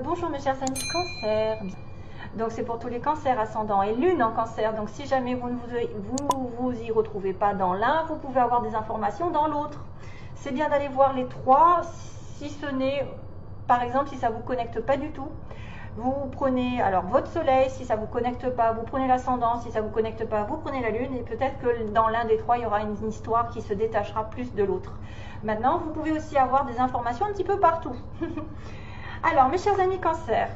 Bonjour mes chers amis cancer. Donc c'est pour tous les cancers ascendant et lune en cancer. Donc si jamais vous ne vous y retrouvez pas dans l'un, vous pouvez avoir des informations dans l'autre. C'est bien d'aller voir les trois, si ce n'est, par exemple, si ça ne vous connecte pas du tout. Vous prenez alors votre soleil, si ça ne vous connecte pas, vous prenez l'ascendant, si ça ne vous connecte pas, vous prenez la lune, et peut-être que dans l'un des trois, il y aura une histoire qui se détachera plus de l'autre. Maintenant, vous pouvez aussi avoir des informations un petit peu partout. Alors, mes chers amis cancer,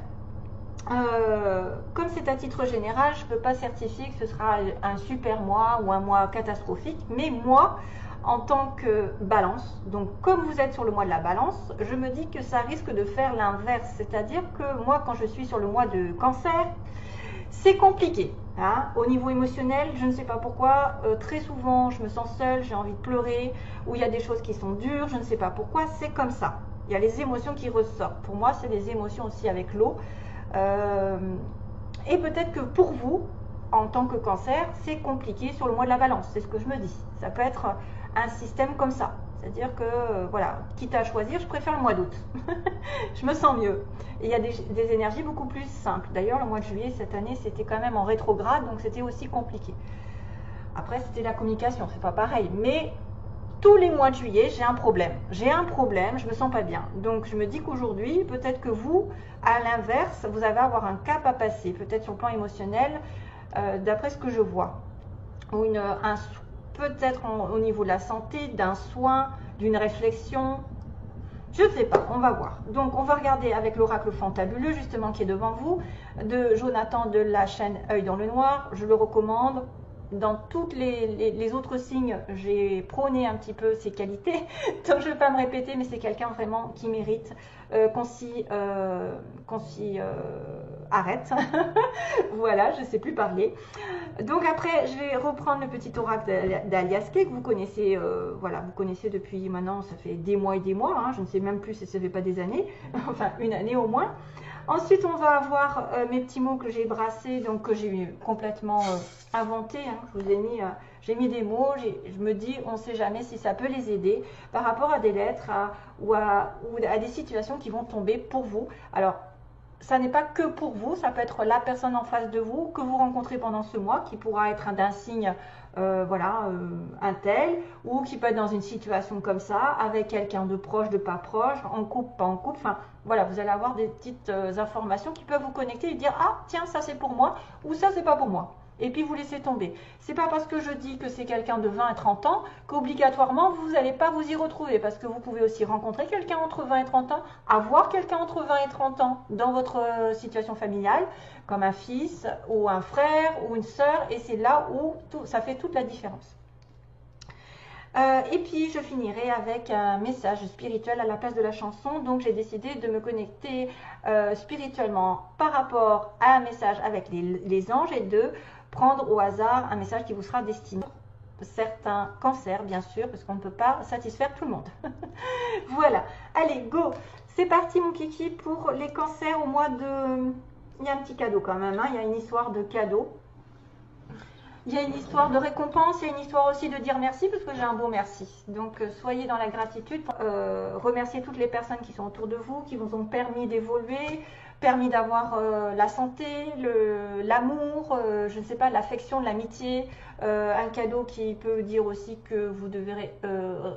comme c'est à titre général, je ne peux pas certifier que ce sera un super mois ou un mois catastrophique, mais moi, en tant que balance, donc comme vous êtes sur le mois de la balance, je me dis que ça risque de faire l'inverse, c'est-à-dire que moi, quand je suis sur le mois de cancer, c'est compliqué. Hein. Au niveau émotionnel, je ne sais pas pourquoi, très souvent, je me sens seule, j'ai envie de pleurer, ou il y a des choses qui sont dures, je ne sais pas pourquoi, c'est comme ça. Il y a les émotions qui ressortent. Pour moi, c'est des émotions aussi avec l'eau. Et peut-être que pour vous, en tant que cancer, c'est compliqué sur le mois de la balance. C'est ce que je me dis. Ça peut être un système comme ça. C'est-à-dire que, voilà, quitte à choisir, je préfère le mois d'août. Je me sens mieux. Et il y a des énergies beaucoup plus simples. D'ailleurs, le mois de juillet, cette année, c'était quand même en rétrograde, donc c'était aussi compliqué. Après, c'était la communication, c'est pas pareil. Mais tous les mois de juillet, j'ai un problème. J'ai un problème, je me sens pas bien. Donc, je me dis qu'aujourd'hui, peut-être que vous, à l'inverse, vous allez avoir un cap à passer, peut-être sur le plan émotionnel, d'après ce que je vois. Ou peut-être au niveau de la santé, d'un soin, d'une réflexion. Je ne sais pas, on va voir. Donc, on va regarder avec l'oracle fantabuleux, justement, qui est devant vous, de Jonathan de la chaîne Œil dans le Noir. Je le recommande. Dans tous les autres signes, j'ai prôné un petit peu ses qualités. Donc, je ne vais pas me répéter, mais c'est quelqu'un vraiment qui mérite qu'on s'y arrête. Voilà, je ne sais plus parler. Donc après, je vais reprendre le petit oracle d'Aliaské que vous connaissez, voilà, vous connaissez depuis maintenant, ça fait des mois et des mois, hein, je ne sais même plus si ça fait pas des années, enfin une année au moins. Ensuite, on va avoir mes petits mots que j'ai brassés, donc que j'ai complètement inventés. Hein, je vous ai mis, j'ai mis des mots, je me dis, on ne sait jamais si ça peut les aider par rapport à des lettres ou à des situations qui vont tomber pour vous. Alors, ça n'est pas que pour vous, ça peut être la personne en face de vous que vous rencontrez pendant ce mois, qui pourra être d'un signe, voilà, un tel, ou qui peut être dans une situation comme ça, avec quelqu'un de proche, de pas proche, en couple, pas en couple, enfin, voilà, vous allez avoir des petites informations qui peuvent vous connecter et dire, ah, tiens, ça c'est pour moi, ou ça c'est pas pour moi. Et puis vous laissez tomber. C'est pas parce que je dis que c'est quelqu'un de 20 et 30 ans qu'obligatoirement vous n'allez pas vous y retrouver, parce que vous pouvez aussi rencontrer quelqu'un entre 20 et 30 ans, avoir quelqu'un entre 20 et 30 ans dans votre situation familiale, comme un fils ou un frère ou une sœur, et c'est là où ça fait toute la différence. Et puis je finirai avec un message spirituel à la place de la chanson. Donc j'ai décidé de me connecter spirituellement par rapport à un message avec les anges et de prendre au hasard un message qui vous sera destiné. Certains cancers, bien sûr, parce qu'on ne peut pas satisfaire tout le monde. Voilà, allez, go. C'est parti mon kiki pour les cancers au mois de... Il y a un petit cadeau quand même, hein. Il y a une histoire de cadeau. Il y a une histoire de récompense, il y a une histoire aussi de dire merci, parce que j'ai un beau merci. Donc soyez dans la gratitude, remerciez toutes les personnes qui sont autour de vous, qui vous ont permis d'évoluer, permis d'avoir la santé, l'amour, je ne sais pas, l'affection, l'amitié, un cadeau qui peut dire aussi que vous devrez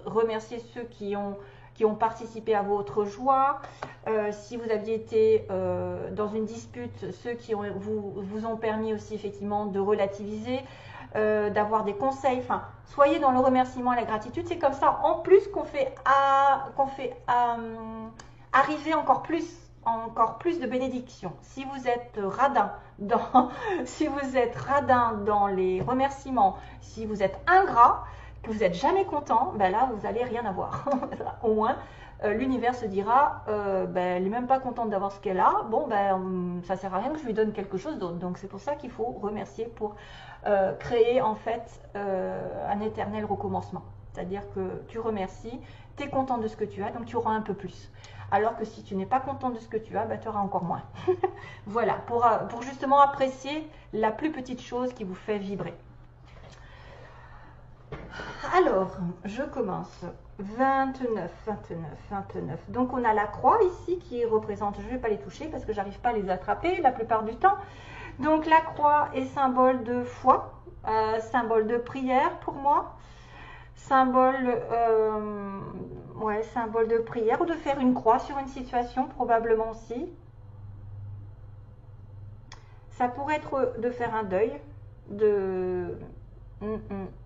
remercier ceux qui ont participé à votre joie. Si vous aviez été dans une dispute, ceux qui vous ont permis aussi effectivement de relativiser, d'avoir des conseils. Enfin, soyez dans le remerciement et la gratitude. C'est comme ça, en plus, qu'on fait arriver encore plus de bénédictions. Si vous êtes radin dans les remerciements, si vous êtes ingrat, que vous n'êtes jamais content, ben là, vous n'allez rien avoir. Au moins, l'univers se dira, ben, elle n'est même pas contente d'avoir ce qu'elle a, bon, ben, ça ne sert à rien que je lui donne quelque chose d'autre. Donc, c'est pour ça qu'il faut remercier pour créer, en fait, un éternel recommencement. C'est-à-dire que tu remercies, tu es content de ce que tu as, donc tu auras un peu plus. Alors que si tu n'es pas content de ce que tu as, ben, tu auras encore moins. Voilà, pour justement apprécier la plus petite chose qui vous fait vibrer. Alors, je commence. 29, 29, 29. Donc on a la croix ici qui représente, je ne vais pas les toucher parce que j'arrive pas à les attraper la plupart du temps. Donc la croix est symbole de foi, symbole de prière pour moi, symbole, ouais, symbole de prière ou de faire une croix sur une situation probablement aussi. Ça pourrait être de faire un deuil,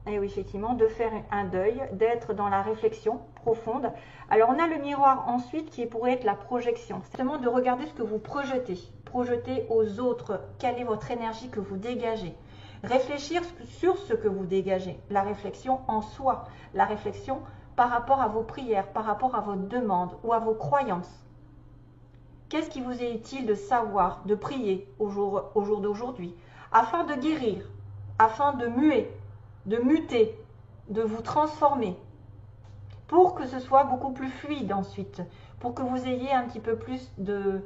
et oui, effectivement, de faire un deuil, d'être dans la réflexion profonde. Alors, on a le miroir ensuite qui pourrait être la projection. C'est vraiment de regarder ce que vous projetez. Projetez aux autres. Quelle est votre énergie que vous dégagez? Réfléchir sur ce que vous dégagez. La réflexion en soi. La réflexion par rapport à vos prières, par rapport à vos demandes ou à vos croyances. Qu'est-ce qui vous est utile de savoir, de prier au jour d'aujourd'hui, afin de guérir, afin de muter, de vous transformer, pour que ce soit beaucoup plus fluide ensuite, pour que vous ayez un petit peu plus de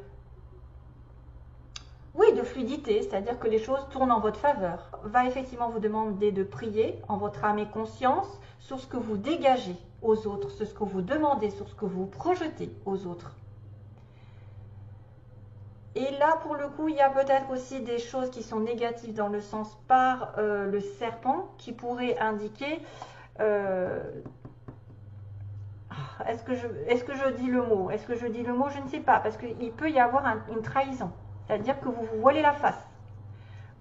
fluidité, c'est-à-dire que les choses tournent en votre faveur. Va effectivement vous demander de prier en votre âme et conscience sur ce que vous dégagez aux autres, sur ce que vous demandez, sur ce que vous projetez aux autres. Et là, pour le coup, il y a peut-être aussi des choses qui sont négatives dans le sens par le serpent qui pourrait indiquer... est-ce que je dis le mot? Est-ce que je dis le mot? Je ne sais pas, parce qu'il peut y avoir une trahison. C'est-à-dire que vous vous voilez la face.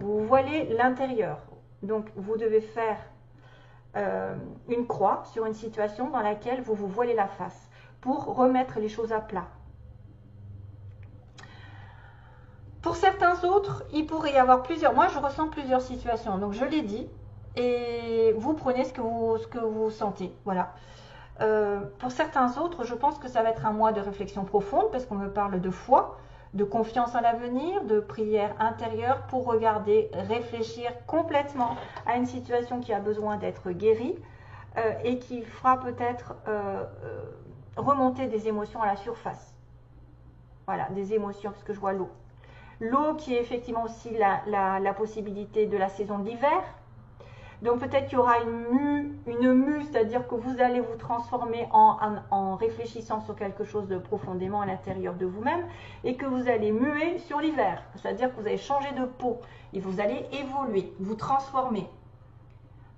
Vous vous voilez l'intérieur. Donc, vous devez faire une croix sur une situation dans laquelle vous vous voilez la face pour remettre les choses à plat. Pour certains autres, il pourrait y avoir plusieurs... Moi, je ressens plusieurs situations. Donc, je l'ai dit. Et vous prenez ce que vous sentez. Voilà. Pour certains autres, je pense que ça va être un mois de réflexion profonde parce qu'on me parle de foi, de confiance en l'avenir, de prière intérieure pour regarder, réfléchir complètement à une situation qui a besoin d'être guérie et qui fera peut-être remonter des émotions à la surface. Voilà, des émotions, parce que je vois l'eau. L'eau qui est effectivement aussi la possibilité de la saison de l'hiver. Donc peut-être qu'il y aura une mue, c'est-à-dire que vous allez vous transformer en réfléchissant sur quelque chose de profondément à l'intérieur de vous-même et que vous allez muer sur l'hiver. C'est-à-dire que vous allez changer de peau et vous allez évoluer, vous transformer.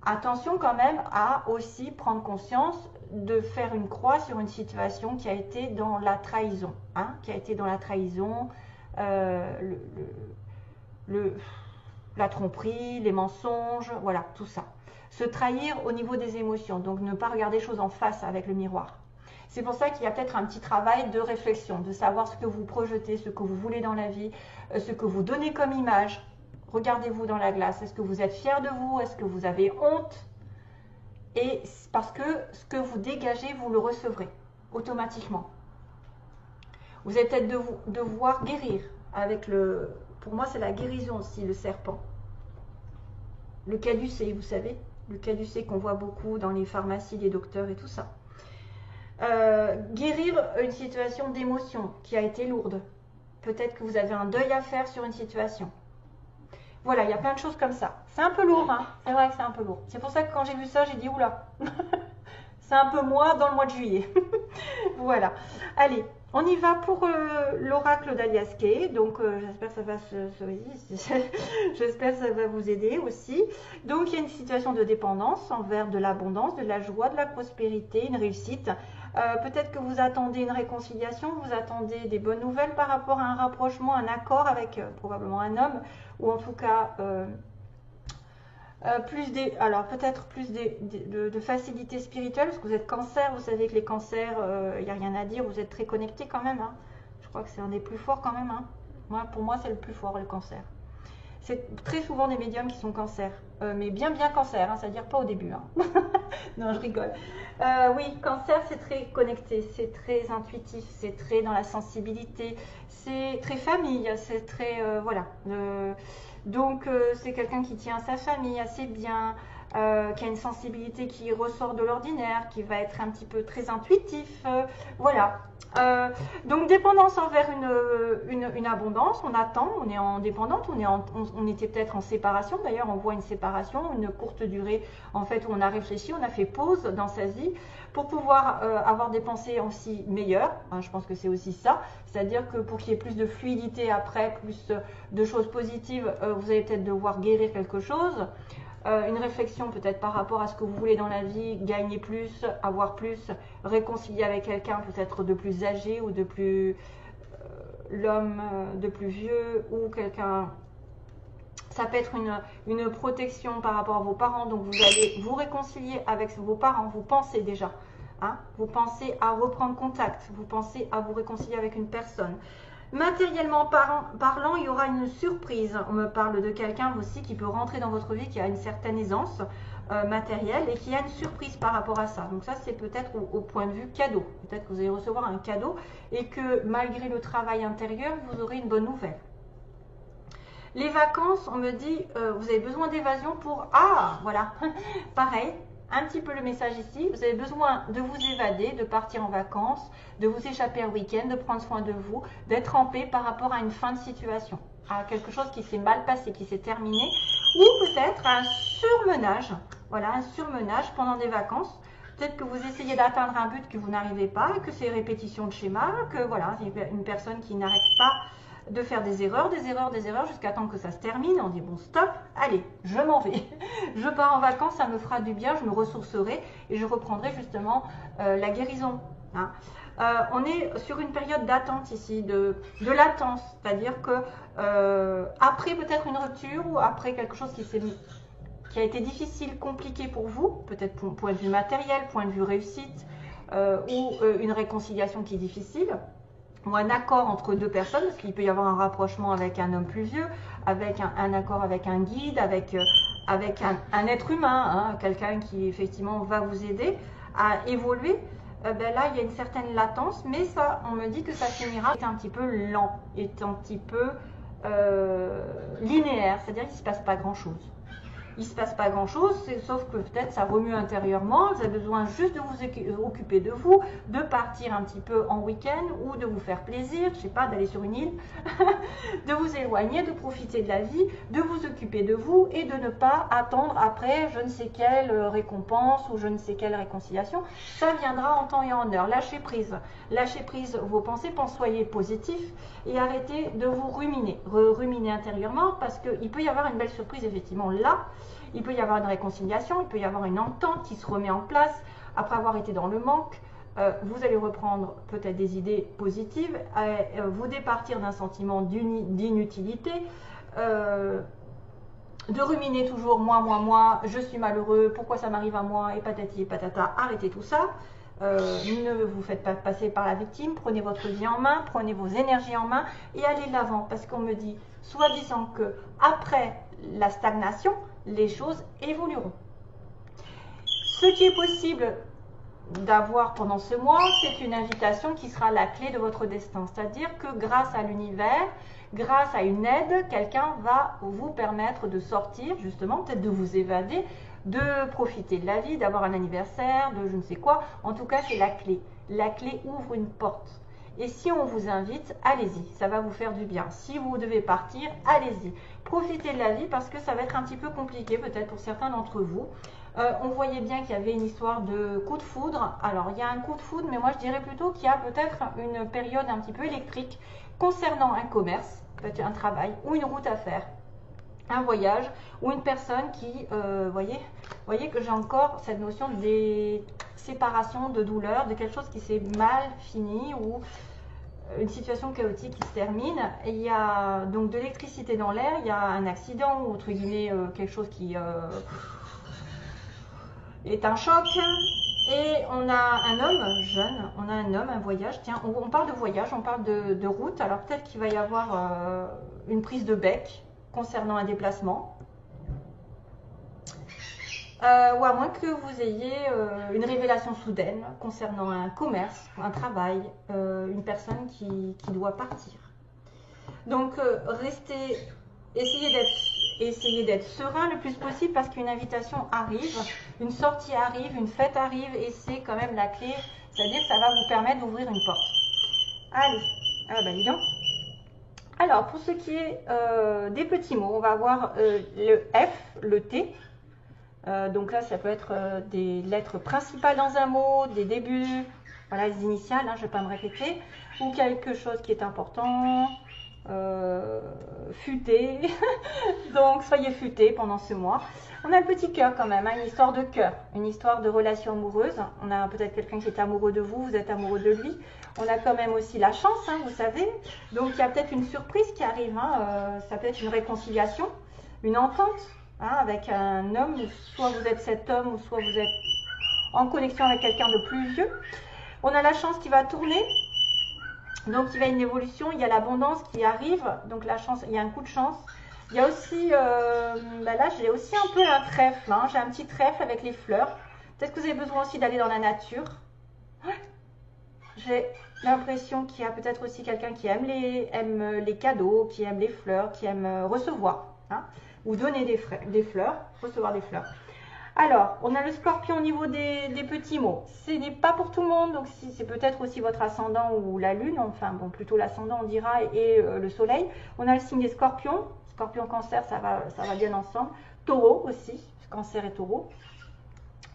Attention quand même à aussi prendre conscience de faire une croix sur une situation qui a été dans la trahison. Hein, qui a été dans la trahison, la tromperie, les mensonges, voilà, tout ça. Se trahir au niveau des émotions, donc ne pas regarder les choses en face avec le miroir. C'est pour ça qu'il y a peut-être un petit travail de réflexion, de savoir ce que vous projetez, ce que vous voulez dans la vie, ce que vous donnez comme image. Regardez-vous dans la glace, est-ce que vous êtes fier de vous, est-ce que vous avez honte? Et parce que ce que vous dégagez, vous le recevrez automatiquement. Vous allez peut-être devoir guérir avec le... Pour moi, c'est la guérison aussi, le serpent. Le caducée, vous savez, le caducée qu'on voit beaucoup dans les pharmacies, les docteurs et tout ça. Guérir une situation d'émotion qui a été lourde. Peut-être que vous avez un deuil à faire sur une situation. Voilà, il y a plein de choses comme ça. C'est un peu lourd, hein. C'est vrai que c'est un peu lourd. C'est pour ça que quand j'ai vu ça, j'ai dit, oula, c'est un peu moi dans le mois de juillet. Voilà. Allez. On y va pour l'oracle d'Alias Kay, donc j'espère que ça va j'espère que ça va vous aider aussi. Donc il y a une situation de dépendance envers de l'abondance, de la joie, de la prospérité, une réussite. Peut-être que vous attendez une réconciliation, vous attendez des bonnes nouvelles par rapport à un rapprochement, un accord avec probablement un homme, ou en tout cas... alors peut-être plus de facilité spirituelle, parce que vous êtes cancer, vous savez que les cancers, il n'y a rien à dire, vous êtes très connectés quand même. Hein. Je crois que c'est un des plus forts quand même. Hein. Pour moi, c'est le plus fort, le cancer. C'est très souvent des médiums qui sont cancer, mais bien cancer, hein, c'est-à-dire pas au début. Hein. Non, je rigole. Oui, cancer, c'est très connecté, c'est très intuitif, c'est très dans la sensibilité, c'est très famille, c'est très... voilà. Donc, c'est quelqu'un qui tient à sa famille assez bien, qui a une sensibilité qui ressort de l'ordinaire, qui va être un petit peu très intuitif. Voilà. Donc dépendance envers une abondance, on attend, on est en dépendante, on était peut-être en séparation, d'ailleurs on voit une séparation, une courte durée en fait où on a réfléchi, on a fait pause dans sa vie pour pouvoir avoir des pensées aussi meilleures, hein, je pense que c'est aussi ça, c'est-à-dire que pour qu'il y ait plus de fluidité après, plus de choses positives, vous allez peut-être devoir guérir quelque chose. Une réflexion peut-être par rapport à ce que vous voulez dans la vie, gagner plus, avoir plus, réconcilier avec quelqu'un peut-être de plus âgé ou de plus l'homme de plus vieux ou quelqu'un. Ça peut être une protection par rapport à vos parents, donc vous allez vous réconcilier avec vos parents, vous pensez déjà. Hein, vous pensez à reprendre contact, vous pensez à vous réconcilier avec une personne. Matériellement parlant, il y aura une surprise. On me parle de quelqu'un aussi qui peut rentrer dans votre vie, qui a une certaine aisance matérielle et qui a une surprise par rapport à ça. Donc ça, c'est peut-être au point de vue cadeau. Peut-être que vous allez recevoir un cadeau et que malgré le travail intérieur, vous aurez une bonne nouvelle. Les vacances, on me dit, vous avez besoin d'évasion pour... Ah, voilà, pareil. Un petit peu le message ici, vous avez besoin de vous évader, de partir en vacances, de vous échapper un week-end, de prendre soin de vous, d'être en paix par rapport à une fin de situation, à quelque chose qui s'est mal passé, qui s'est terminé, ou peut-être un surmenage, voilà, un surmenage pendant des vacances. Peut-être que vous essayez d'atteindre un but que vous n'arrivez pas, que c'est répétition de schéma, que voilà, c'est une personne qui n'arrête pas de faire des erreurs jusqu'à temps que ça se termine. On dit bon stop, allez, je m'en vais. Je pars en vacances, ça me fera du bien, je me ressourcerai et je reprendrai justement la guérison. Hein. On est sur une période d'attente ici, de latence, c'est-à-dire que après peut-être une rupture ou après quelque chose qui a été difficile, compliqué pour vous, peut-être point de vue matériel, point de vue réussite ou une réconciliation qui est difficile, ou un accord entre deux personnes, parce qu'il peut y avoir un rapprochement avec un homme plus vieux, avec un accord avec un guide, avec un être humain, hein, quelqu'un qui effectivement va vous aider à évoluer. Ben là, il y a une certaine latence, mais ça, on me dit que ça finira est un petit peu lent, est un petit peu linéaire, c'est-à-dire qu'il ne se passe pas grand-chose. Il ne se passe pas grand-chose, sauf que peut-être ça remue intérieurement, vous avez besoin juste de vous occuper de vous, de partir un petit peu en week-end ou de vous faire plaisir, je ne sais pas, d'aller sur une île, de vous éloigner, de profiter de la vie, de vous occuper de vous et de ne pas attendre après je ne sais quelle récompense ou je ne sais quelle réconciliation. Ça viendra en temps et en heure. Lâchez prise vos pensées, soyez positif et arrêtez de vous ruminer intérieurement parce qu'il peut y avoir une belle surprise effectivement là. Il peut y avoir une réconciliation, il peut y avoir une entente qui se remet en place après avoir été dans le manque. Vous allez reprendre peut-être des idées positives, vous départir d'un sentiment d'inutilité, de ruminer toujours moi, je suis malheureux, pourquoi ça m'arrive à moi, et patati et patata. Arrêtez tout ça. Ne vous faites pas passer par la victime, prenez votre vie en main, prenez vos énergies en main et allez de l'avant parce qu'on me dit, soi-disant que après la stagnation, les choses évolueront. Ce qui est possible d'avoir pendant ce mois, c'est une invitation qui sera la clé de votre destin. C'est-à-dire que grâce à l'univers, grâce à une aide, quelqu'un va vous permettre de sortir, justement, peut-être de vous évader, de profiter de la vie, d'avoir un anniversaire, de je ne sais quoi. En tout cas, c'est la clé. La clé ouvre une porte. Et si on vous invite, allez-y, ça va vous faire du bien. Si vous devez partir, allez-y. Profitez de la vie parce que ça va être un petit peu compliqué peut-être pour certains d'entre vous. On voyait bien qu'il y avait une histoire de coup de foudre. Alors, il y a un coup de foudre, mais moi je dirais plutôt qu'il y a peut-être une période un petit peu électrique concernant un commerce, peut-être un travail ou une route à faire, un voyage ou une personne qui, voyez que j'ai encore cette notion des séparations, de douleur, de quelque chose qui s'est mal fini ou une situation chaotique qui se termine. Et il y a donc de l'électricité dans l'air, il y a un accident ou entre guillemets quelque chose qui est un choc. Et on a un homme jeune, on a un homme, un voyage. Tiens, on parle de voyage, on parle de route. Alors peut-être qu'il va y avoir une prise de bec concernant un déplacement. Ou à moins que vous ayez une révélation soudaine concernant un commerce, un travail, une personne qui doit partir. Donc essayez d'être serein le plus possible parce qu'une invitation arrive, une sortie arrive, une fête arrive et c'est quand même la clé, c'est-à-dire que ça va vous permettre d'ouvrir une porte. Allez, ah bah dis donc. Alors, pour ce qui est des petits mots, on va avoir le F, le T. Donc là, ça peut être des lettres principales dans un mot, des débuts, voilà, les initiales, hein, je ne vais pas me répéter, ou quelque chose qui est important, futé. Donc, soyez futés pendant ce mois. On a le petit cœur quand même, hein, une histoire de cœur, une histoire de relation amoureuse. On a peut-être quelqu'un qui est amoureux de vous, vous êtes amoureux de lui. On a quand même aussi la chance, hein, vous savez. Donc, il y a peut-être une surprise qui arrive. Hein, ça peut être une réconciliation, une entente. Hein, avec un homme, soit vous êtes cet homme, ou soit vous êtes en connexion avec quelqu'un de plus vieux. On a la chance qui va tourner, donc il y a une évolution, il y a l'abondance qui arrive, donc la chance, il y a un coup de chance. Il y a aussi, là j'ai aussi un peu un trèfle, hein, j'ai un petit trèfle avec les fleurs. Peut-être que vous avez besoin aussi d'aller dans la nature. J'ai l'impression qu'il y a peut-être aussi quelqu'un qui aime les cadeaux, qui aime les fleurs, qui aime recevoir. Hein, ou donner des fleurs, recevoir des fleurs. Alors, on a le scorpion au niveau des petits mots. Ce n'est pas pour tout le monde, donc si c'est peut-être aussi votre ascendant ou la lune, enfin bon, plutôt l'ascendant on dira, et le soleil. On a le signe des scorpions, scorpion cancer, ça va bien ensemble. Taureau aussi, cancer et taureau.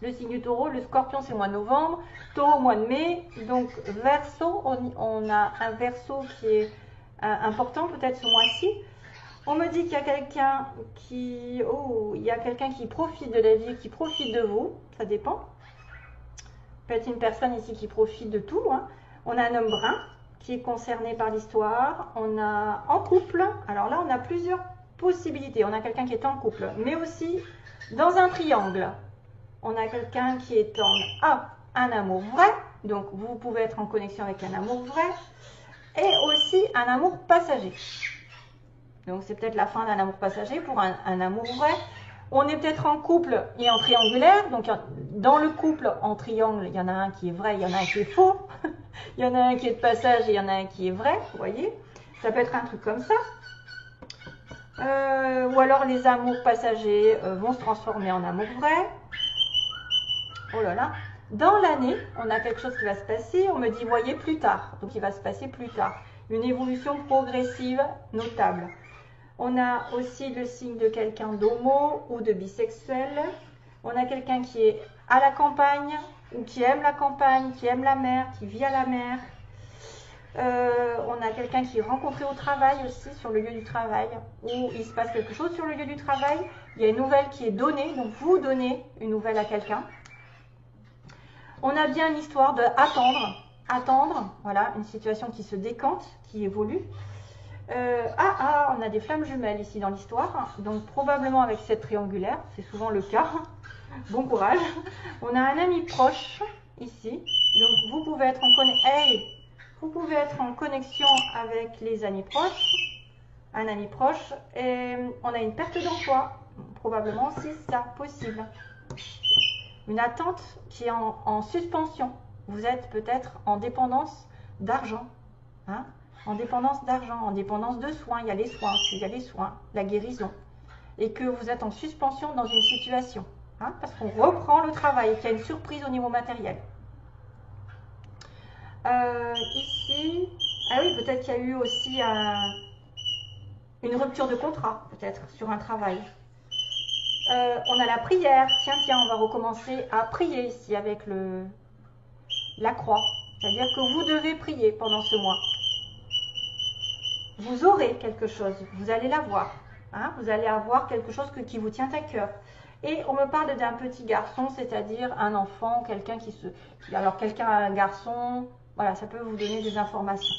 Le signe du taureau, le scorpion c'est le mois de novembre, taureau mois de mai, donc verseau, on a un verseau qui est important peut-être ce mois-ci. On me dit qu'il y a quelqu'un qui profite de la vie, qui profite de vous. Ça dépend. Peut-être une personne ici qui profite de tout. Hein. On a un homme brun qui est concerné par l'histoire. On a en couple. Alors là, on a plusieurs possibilités. On a quelqu'un qui est en couple, mais aussi dans un triangle. On a quelqu'un qui est en un amour vrai. Donc, vous pouvez être en connexion avec un amour vrai. Et aussi un amour passager. Donc, c'est peut-être la fin d'un amour passager pour un amour vrai. On est peut-être en couple et en triangulaire. Donc, dans le couple, en triangle, il y en a un qui est vrai, il y en a un qui est faux. Il y en a un qui est de passage et il y en a un qui est vrai. Vous voyez, ça peut être un truc comme ça. Ou alors, les amours passagers vont se transformer en amour vrai. Oh là là. Dans l'année, on a quelque chose qui va se passer. On me dit, voyez, plus tard. Donc, il va se passer plus tard. Une évolution progressive notable. On a aussi le signe de quelqu'un d'homo ou de bisexuel. On a quelqu'un qui est à la campagne ou qui aime la campagne, qui aime la mer, qui vit à la mer. On a quelqu'un qui est rencontré au travail aussi, sur le lieu du travail, où il se passe quelque chose sur le lieu du travail. Il y a une nouvelle qui est donnée, donc vous donnez une nouvelle à quelqu'un. On a bien une histoire de attendre, voilà, une situation qui se décante, qui évolue. On a des flammes jumelles ici dans l'histoire, donc probablement avec cette triangulaire, c'est souvent le cas. Bon courage. On a un ami proche ici, donc vous pouvez être en connexion avec les amis proches, un ami proche, et on a une perte d'emploi, probablement aussi ça possible. Une attente qui est en suspension. Vous êtes peut-être en dépendance d'argent, hein, en dépendance d'argent, en dépendance de soins. Il y a les soins, la guérison. Et que vous êtes en suspension dans une situation. Hein, parce qu'on reprend le travail et qu'il y a une surprise au niveau matériel. Ici, ah oui, peut-être qu'il y a eu aussi une rupture de contrat, peut-être, sur un travail. On a la prière. Tiens, on va recommencer à prier ici avec la croix. C'est-à-dire que vous devez prier pendant ce mois. Vous aurez quelque chose, vous allez l'avoir. Hein, vous allez avoir quelque chose qui vous tient à cœur. Et on me parle d'un petit garçon, c'est-à-dire un enfant, quelqu'un un garçon, voilà, ça peut vous donner des informations.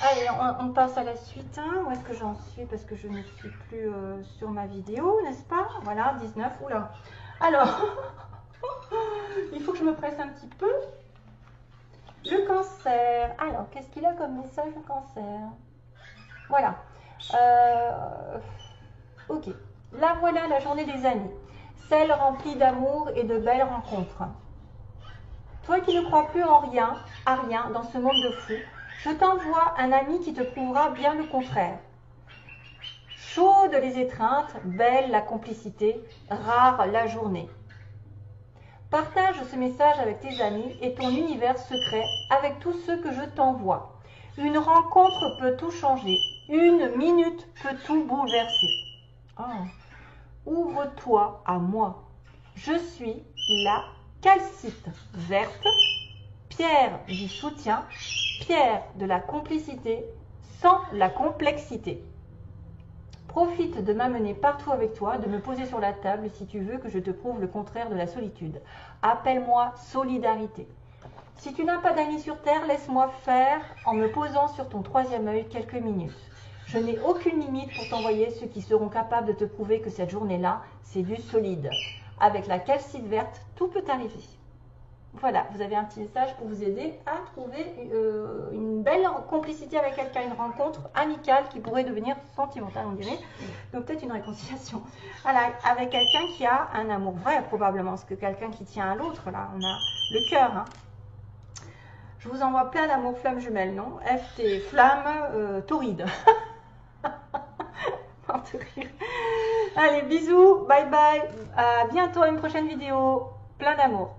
Allez, on passe à la suite. Hein. Où est-ce que j'en suis? Parce que je ne suis plus sur ma vidéo, n'est-ce pas? Voilà, 19, oula. Alors, il faut que je me presse un petit peu. Le cancer. Alors, qu'est-ce qu'il a comme message le cancer? Voilà. Ok. Là, voilà la journée des amis. Celle remplie d'amour et de belles rencontres. Toi qui ne crois plus à rien dans ce monde de fou, je t'envoie un ami qui te prouvera bien le contraire. Chaudes les étreintes, belle la complicité, rare la journée. Partage ce message avec tes amis et ton univers secret avec tous ceux que je t'envoie. Une rencontre peut tout changer. Une minute peut tout bouleverser. Oh. Ouvre-toi à moi. Je suis la calcite verte, pierre du soutien, pierre de la complicité, sans la complexité. Profite de m'amener partout avec toi, de me poser sur la table si tu veux que je te prouve le contraire de la solitude. Appelle-moi solidarité. Si tu n'as pas d'amis sur terre, laisse-moi faire en me posant sur ton troisième œil quelques minutes. Je n'ai aucune limite pour t'envoyer ceux qui seront capables de te prouver que cette journée-là, c'est du solide. Avec la calcite verte, tout peut arriver. Voilà, vous avez un petit message pour vous aider à trouver une belle complicité avec quelqu'un, une rencontre amicale qui pourrait devenir sentimentale, on dirait. Donc peut-être une réconciliation. Voilà, avec quelqu'un qui a un amour vrai, probablement, parce que quelqu'un qui tient à l'autre, là, on a le cœur. Hein. Je vous envoie plein d'amour flamme jumelle, non? FT, flamme, tauride. Allez, bisous, bye bye. À bientôt à une prochaine vidéo. Plein d'amour.